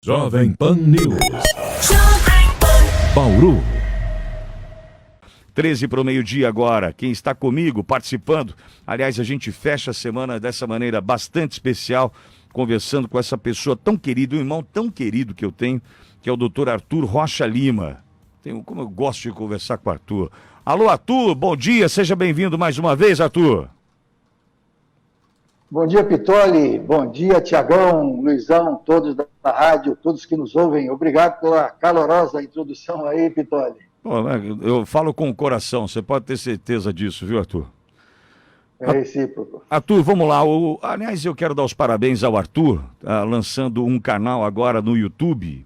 Jovem Pan News. Bauru. 13 para o meio-dia agora. Quem está comigo, participando. Aliás, a gente fecha a semana dessa maneira bastante especial, conversando com essa pessoa tão querida, um irmão tão querido que eu tenho, que é o Dr. Arthur Rocha Lima. Como eu gosto de conversar com o Arthur. Alô, Arthur, bom dia, seja bem-vindo mais uma vez, Arthur. Bom dia, Pitoli. Bom dia, Tiagão, Luizão, todos da rádio, todos que nos ouvem. Obrigado pela calorosa introdução aí, Pitoli. Eu falo com o coração, você pode ter certeza disso, viu, Arthur? É recíproco. Arthur, vamos lá. Aliás, eu quero dar os parabéns ao Arthur, lançando um canal agora no YouTube.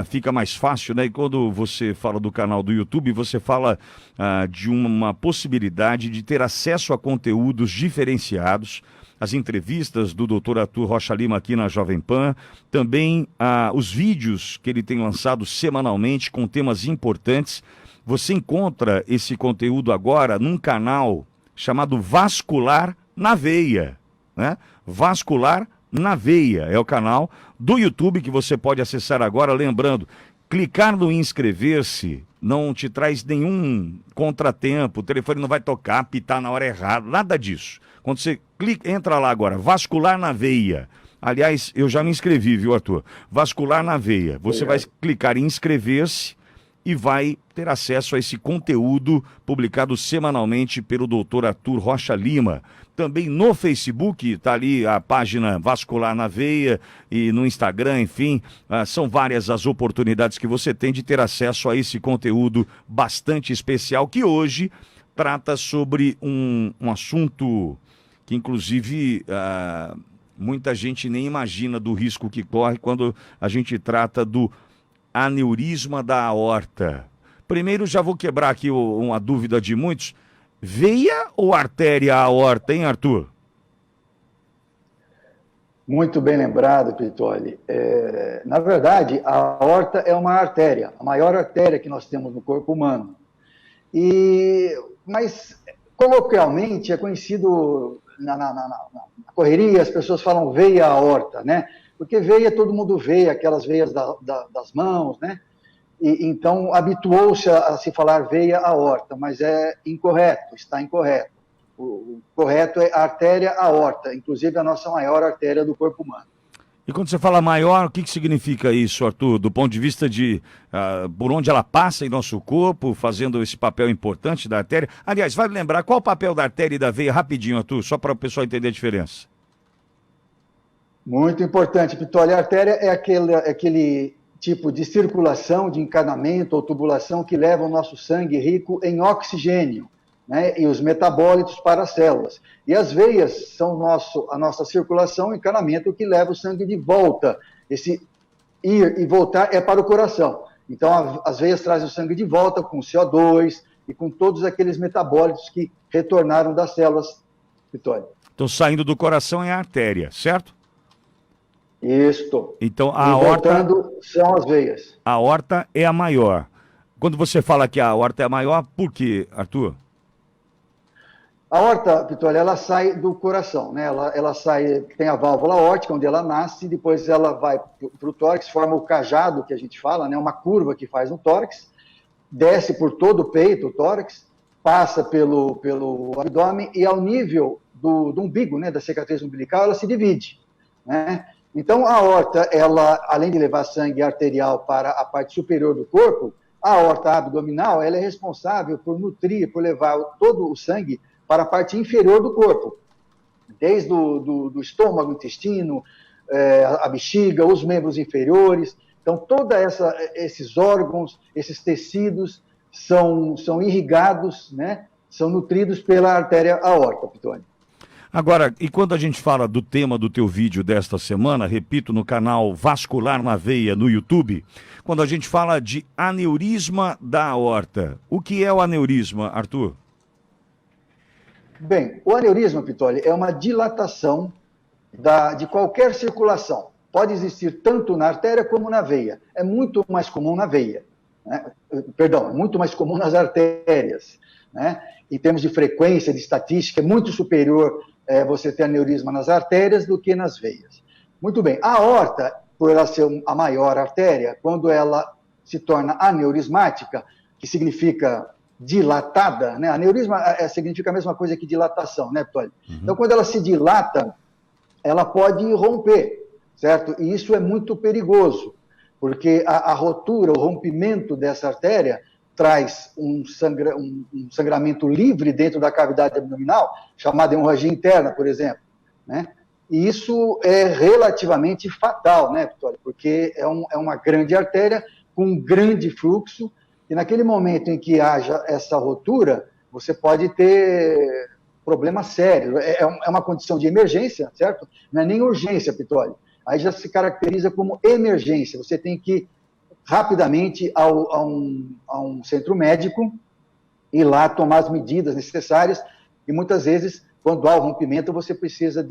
Fica mais fácil, né? E quando você fala do canal do YouTube, você fala de uma possibilidade de ter acesso a conteúdos diferenciados, as entrevistas do Dr. Arthur Rocha Lima aqui na Jovem Pan, também os vídeos que ele tem lançado semanalmente com temas importantes. Você encontra esse conteúdo agora num canal chamado Vascular na Veia, né? Vascular na Veia é o canal do YouTube que você pode acessar agora. Lembrando, clicar no inscrever-se não te traz nenhum contratempo, o telefone não vai tocar, apitar na hora errada, nada disso. Quando você clica, entra lá agora, Vascular na Veia. Aliás, eu já me inscrevi, viu, Arthur? Vascular na Veia. Você vai clicar em inscrever-se e vai ter acesso a esse conteúdo publicado semanalmente pelo Dr. Arthur Rocha Lima. Também no Facebook, está ali a página Vascular na Veia, e no Instagram, enfim, são várias as oportunidades que você tem de ter acesso a esse conteúdo bastante especial, que hoje trata sobre um assunto que, inclusive, muita gente nem imagina do risco que corre quando a gente trata do aneurisma da aorta. Primeiro, já vou quebrar aqui uma dúvida de muitos. Veia ou artéria aorta, hein, Arthur? Muito bem lembrado, Pitoli. Na verdade, a aorta é uma artéria, a maior artéria que nós temos no corpo humano. Mas, coloquialmente, é conhecido na correria, as pessoas falam veia aorta, né? Porque veia, todo mundo vê, aquelas veias das mãos, né? Então, habituou-se a se falar veia aorta, mas é incorreto, está incorreto. O correto é artéria aorta, inclusive a nossa maior artéria do corpo humano. E quando você fala maior, o que significa isso, Arthur? Do ponto de vista de por onde ela passa em nosso corpo, fazendo esse papel importante da artéria. Aliás, vale lembrar qual o papel da artéria e da veia, rapidinho, Arthur, só para o pessoal entender a diferença. Muito importante, Pitoli. A artéria é aquele tipo de circulação, de encanamento ou tubulação que leva o nosso sangue rico em oxigênio, né, e os metabólitos para as células. E as veias são a nossa circulação, o encanamento que leva o sangue de volta. Esse ir e voltar é para o coração. Então, as veias trazem o sangue de volta com CO2 e com todos aqueles metabólitos que retornaram das células, Vitória. Então, saindo do coração é a artéria, certo? Isto. Então, a aorta são as veias. A aorta é a maior. Quando você fala que a aorta é a maior, por quê, Arthur? A aorta, Pitoli, ela sai do coração, né? Ela sai, tem a válvula aórtica, onde ela nasce, depois ela vai para o tórax, forma o cajado, que a gente fala, né? Uma curva que faz no tórax, desce por todo o peito, o tórax, passa pelo abdômen e ao nível do umbigo, né? Da cicatriz umbilical, ela se divide, né? Então, a aorta, ela, além de levar sangue arterial para a parte superior do corpo, a aorta abdominal, ela é responsável por nutrir, por levar todo o sangue para a parte inferior do corpo, desde do estômago, intestino, a bexiga, os membros inferiores. Então, todos esses órgãos, esses tecidos são irrigados, né? São nutridos pela artéria aorta, Pitoni. Agora, e quando a gente fala do tema do teu vídeo desta semana, repito, no canal Vascular na Veia no YouTube, quando a gente fala de aneurisma da aorta, o que é o aneurisma, Arthur? Bem, o aneurisma, Pitoli, é uma dilatação de qualquer circulação. Pode existir tanto na artéria como na veia. É muito mais comum na veia, né? Perdão, é muito mais comum nas artérias, né? Em termos de frequência, de estatística, é muito superior você ter aneurisma nas artérias do que nas veias. Muito bem, a aorta por ela ser a maior artéria, quando ela se torna aneurismática, que significa dilatada, né? Aneurisma significa a mesma coisa que dilatação, né, Ptolemy? Então, quando ela se dilata, ela pode romper, certo? E isso é muito perigoso, porque a rotura, o rompimento dessa artéria traz um sangramento livre dentro da cavidade abdominal, chamada hemorragia interna, por exemplo, né? E isso é relativamente fatal, né, Vitória? Porque é uma grande artéria com um grande fluxo, e naquele momento em que haja essa rotura, você pode ter problema sério. É uma condição de emergência, certo? Não é nem urgência, Vitória. Aí já se caracteriza como emergência. Você tem que ir rapidamente a um centro médico, ir lá tomar as medidas necessárias, e muitas vezes, quando há o rompimento, você precisa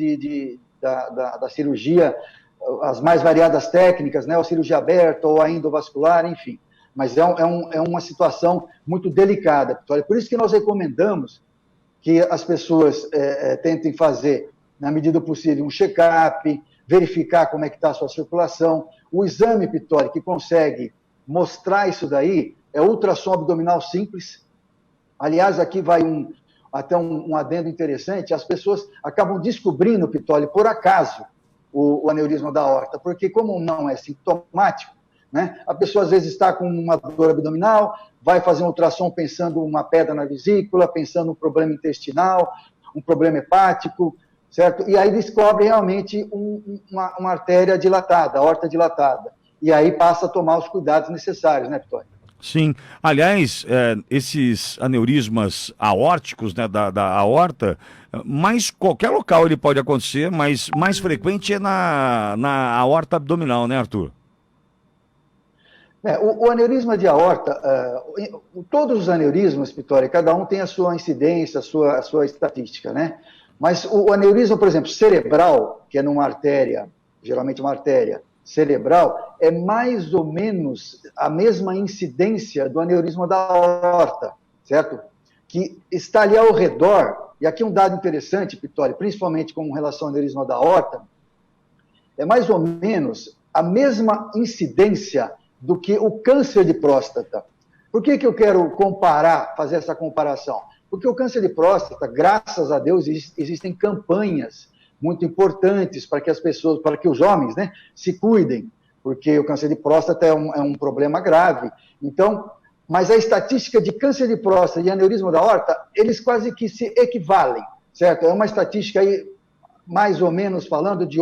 da cirurgia, as mais variadas técnicas, né? Ou cirurgia aberta, ou a endovascular, enfim. Mas é uma situação muito delicada, Vitória. Por isso que nós recomendamos que as pessoas tentem fazer, na medida do possível, um check-up, verificar como é que está a sua circulação. O exame, Vitória, que consegue mostrar isso daí, é ultrassom abdominal simples. Aliás, aqui vai até um adendo interessante, as pessoas acabam descobrindo, Vitória, por acaso, o aneurisma da aorta, porque como não é sintomático, né, a pessoa às vezes está com uma dor abdominal, vai fazer um ultrassom pensando uma pedra na vesícula, pensando um problema intestinal, um problema hepático, certo? E aí descobre realmente uma artéria dilatada, aorta dilatada. E aí passa a tomar os cuidados necessários, né, Vitória? Sim. Aliás, esses aneurismas aórticos, né, da aorta, mas qualquer local ele pode acontecer, mas mais frequente é na aorta abdominal, né, Arthur? O aneurisma de aorta, todos os aneurismas, Vitória, cada um tem a sua incidência, a sua estatística, né? Mas o aneurisma, por exemplo, cerebral, que é numa artéria, geralmente uma artéria cerebral, é mais ou menos a mesma incidência do aneurisma da aorta, certo? Que está ali ao redor, e aqui um dado interessante, Vitória, principalmente com relação ao aneurisma da aorta, é mais ou menos a mesma incidência do que o câncer de próstata. Por que eu quero fazer essa comparação? Porque o câncer de próstata, graças a Deus, existem campanhas muito importantes para que as pessoas, para que os homens, né, se cuidem, porque o câncer de próstata é um problema grave. Então, mas a estatística de câncer de próstata e aneurisma da aorta, eles quase que se equivalem, certo? É uma estatística aí, mais ou menos falando, de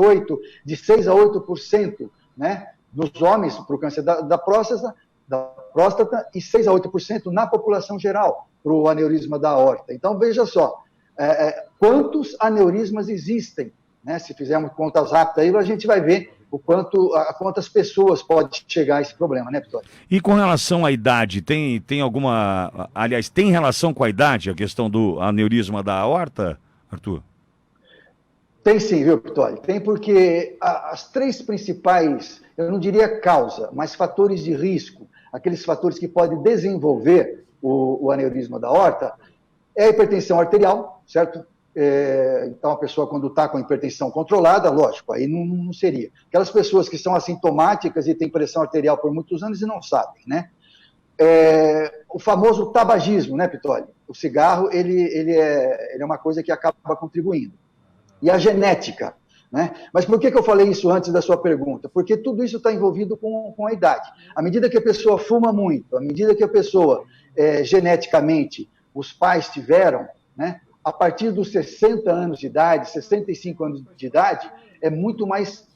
6 a 8%, né, dos homens para o câncer da próstata, e 6 a 8% na população geral para o aneurisma da aorta. Então, veja só, quantos aneurismas existem, né? Se fizermos contas rápidas aí, a gente vai ver quantas pessoas pode chegar a esse problema, né, Vitória? E com relação à idade, tem alguma... Aliás, tem relação com a idade, a questão do aneurisma da aorta, Arthur? Tem sim, viu, Vitória? Tem porque as três principais, eu não diria causa, mas fatores de risco, aqueles fatores que podem desenvolver o aneurisma da aorta, é a hipertensão arterial, certo? Então, a pessoa, quando está com hipertensão controlada, lógico, aí não seria. Aquelas pessoas que são assintomáticas e têm pressão arterial por muitos anos e não sabem, né? O famoso tabagismo, né, Vitória? O cigarro, ele é uma coisa que acaba contribuindo. E a genética, né? Mas por que eu falei isso antes da sua pergunta? Porque tudo isso está envolvido com a idade. À medida que a pessoa fuma muito, à medida que a pessoa, geneticamente, os pais tiveram, né? A partir dos 60 anos de idade, 65 anos de idade, é muito mais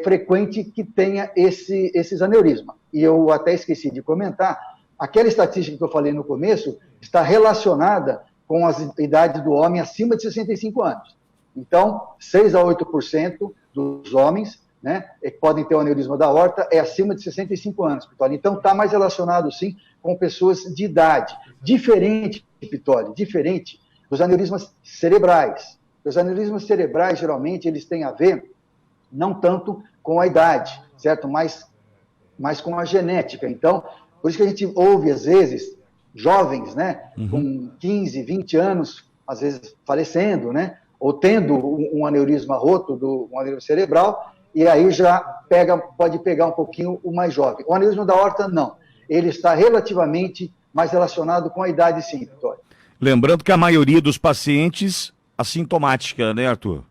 frequente que tenha esses aneurismas. E eu até esqueci de comentar, aquela estatística que eu falei no começo está relacionada com as idades do homem acima de 65 anos. Então, 6 a 8% dos homens, né, que podem ter o aneurisma da aorta é acima de 65 anos, Vitória. Então, está mais relacionado, sim, com pessoas de idade. Diferente, Vitória, diferente dos aneurismas cerebrais. Os aneurismas cerebrais, geralmente, eles têm a ver não tanto com a idade, certo? Mas com a genética. Então, por isso que a gente ouve, às vezes, jovens, né, com 15, 20 anos, às vezes falecendo, né, ou tendo um aneurisma roto, um aneurisma cerebral, e aí já pode pegar um pouquinho o mais jovem. O aneurisma da aorta, não. Ele está relativamente mais relacionado com a idade, sim, Vitória. Lembrando que a maioria dos pacientes assintomática, né, Arthur?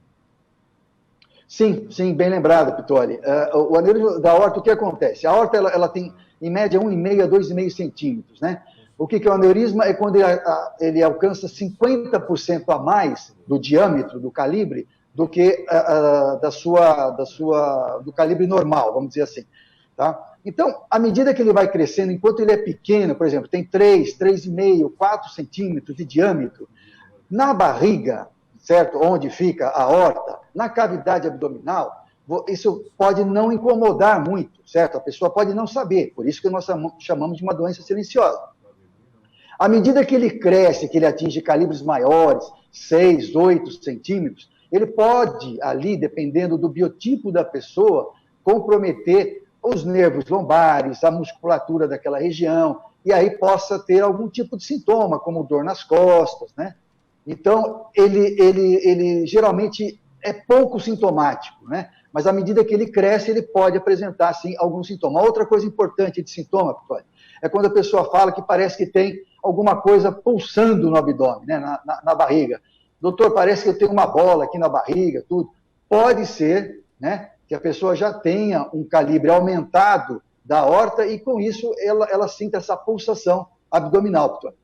Sim, bem lembrado, Pittoli. O aneurisma da aorta, o que acontece? A aorta ela tem, em média, 1,5 a 2,5 centímetros, né? O que é o aneurisma? É quando ele alcança 50% a mais do diâmetro, do calibre, do que do calibre normal, vamos dizer assim. Tá? Então, à medida que ele vai crescendo, enquanto ele é pequeno, por exemplo, tem 3, 3,5, 4 centímetros de diâmetro, na barriga, certo? Onde fica a aorta, na cavidade abdominal, isso pode não incomodar muito, certo? A pessoa pode não saber, por isso que nós chamamos de uma doença silenciosa. À medida que ele cresce, que ele atinge calibres maiores, 6, 8 centímetros, ele pode, ali, dependendo do biotipo da pessoa, comprometer os nervos lombares, a musculatura daquela região, e aí possa ter algum tipo de sintoma, como dor nas costas, né? Então, ele geralmente é pouco sintomático, né? Mas à medida que ele cresce, ele pode apresentar, sim, algum sintoma. Outra coisa importante de sintoma, Vitória, é quando a pessoa fala que parece que tem alguma coisa pulsando no abdômen, né? na barriga. Doutor, parece que eu tenho uma bola aqui na barriga, tudo. Pode ser, né, que a pessoa já tenha um calibre aumentado da aorta e, com isso, ela sinta essa pulsação abdominal, Vitória.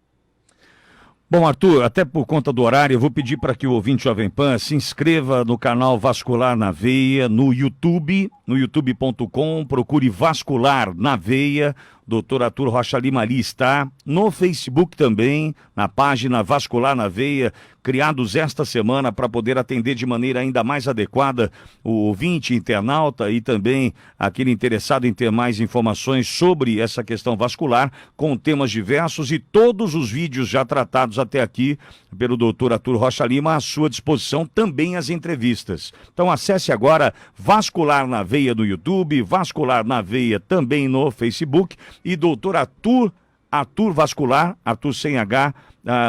Bom, Arthur, até por conta do horário, eu vou pedir para que o ouvinte Jovem Pan se inscreva no canal Vascular na Veia, no YouTube, no youtube.com, procure Vascular na Veia, Dr. Arthur Rocha Lima ali está, no Facebook também, na página Vascular na Veia, criados esta semana para poder atender de maneira ainda mais adequada o ouvinte, internauta e também aquele interessado em ter mais informações sobre essa questão vascular, com temas diversos e todos os vídeos já tratados até aqui pelo Dr. Arthur Rocha Lima à sua disposição, também as entrevistas. Então acesse agora Vascular na Veia no YouTube, Vascular na Veia também no Facebook e Dr. Arthur Vascular, Arthur sem H,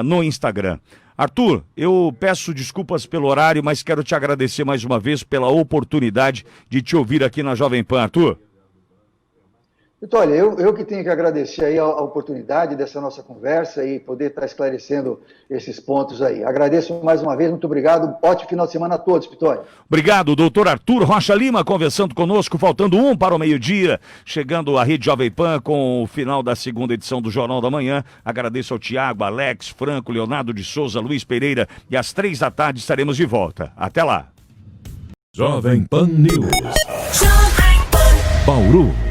no Instagram. Arthur, eu peço desculpas pelo horário, mas quero te agradecer mais uma vez pela oportunidade de te ouvir aqui na Jovem Pan, Arthur. Então, olha, eu que tenho que agradecer aí a oportunidade dessa nossa conversa e poder estar esclarecendo esses pontos aí. Agradeço mais uma vez, muito obrigado. Ótimo final de semana a todos, Pitório. Obrigado, doutor Arthur Rocha Lima, conversando conosco, faltando 1 para o meio-dia, chegando à Rede Jovem Pan com o final da segunda edição do Jornal da Manhã. Agradeço ao Tiago, Alex, Franco, Leonardo de Souza, Luiz Pereira e às 3 da tarde estaremos de volta. Até lá. Jovem Pan News. Bauru.